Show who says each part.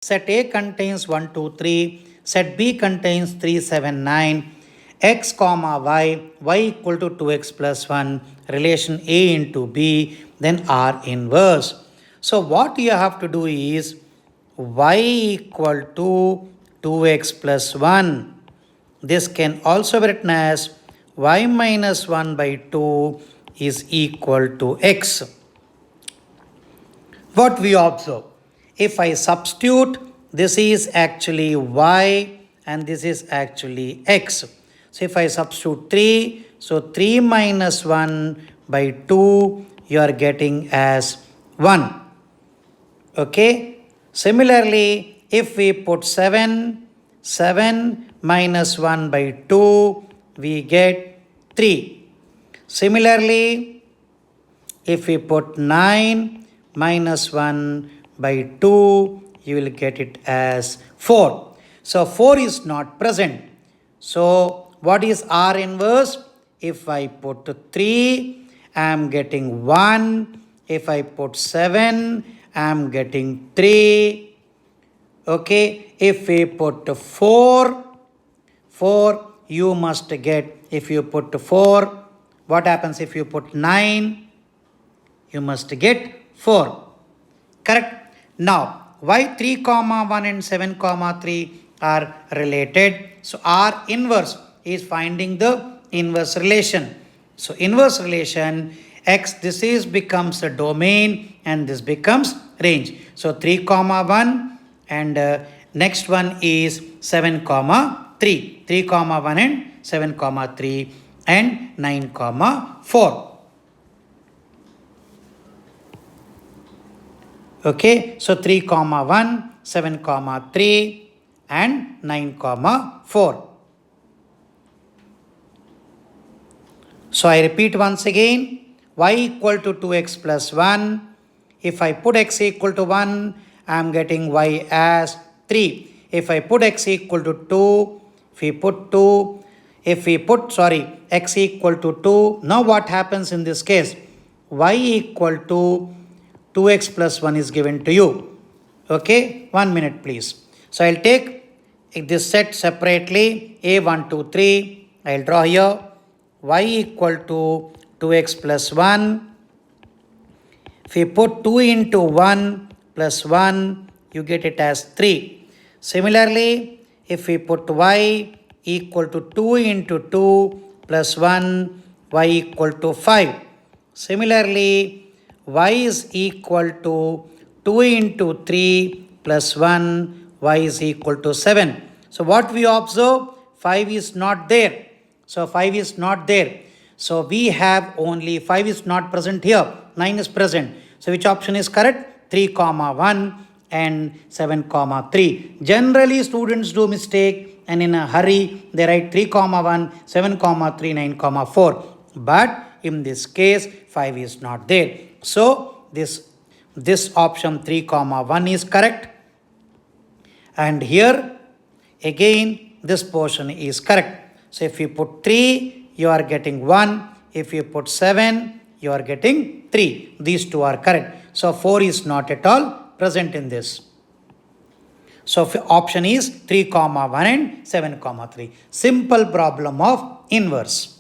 Speaker 1: set A contains 1, 2, 3, set B contains 3, 7, 9, x comma y equal to 2x plus 1, relation A into B, then R inverse. So what you have to do is y equal to 2x plus 1. This can also be written as y minus 1 by 2 is equal to x. What we observe? If I substitute, this is actually y and this is actually x. So if I substitute 3, so 3 minus 1 by 2, you are getting as 1. Okay. Similarly, if we put 7 minus 1 by 2, we get 3. Similarly, if we put 9 minus 1 by 2, you will get it as 4. So 4 is not present. So what is R inverse? If I put 3, I am getting 1. If I put 7, I am getting 3. Okay. If we put 4, you must get, if you put 4, what happens if you put 9? You must get 4. Correct? Now, why 3 comma 1 and 7 comma 3 are related? So, R inverse is finding the inverse relation. So, inverse relation, x, this is becomes a domain and this becomes range. So, 3 comma 1 and next one is 7 comma 3. 3 comma 1 and 7 comma 3 and 9 comma 4. Okay, so 3 comma 1, 7 comma 3 and 9 comma 4. So I repeat once again, y equal to 2x plus 1. If I put x equal to 1, I am getting y as 3. If I put x equal to 2, x equal to 2, now what happens in this case? Y equal to 2x plus 1 is given to you. Okay, 1 minute please. So I'll take this set separately, a 1, 2, 3. I'll draw here y equal to 2x plus 1. If you put 2 into 1 plus 1, you get it as 3. Similarly, if we put y equal to 2 into 2 plus 1, y equal to 5. Similarly, y is equal to 2 into 3 plus 1, y is equal to 7. So what we observe? 5 is not there. So 5 is not there. So we have only 5 is not present here. 9 is present. So which option is correct? 3 comma 1 and 7 comma 3. Generally students do mistake and in a hurry they write 3 comma 1, 7 comma 3, 9 comma 4. But in this case 5 is not there. So this option 3 comma 1 is correct. And here again this portion is correct. So if you put 3, you are getting 1. If you put 7, you are getting 3. These two are correct. So 4 is not at all present in this. So option is 3 comma 1 and 7 comma 3. Simple problem of inverse.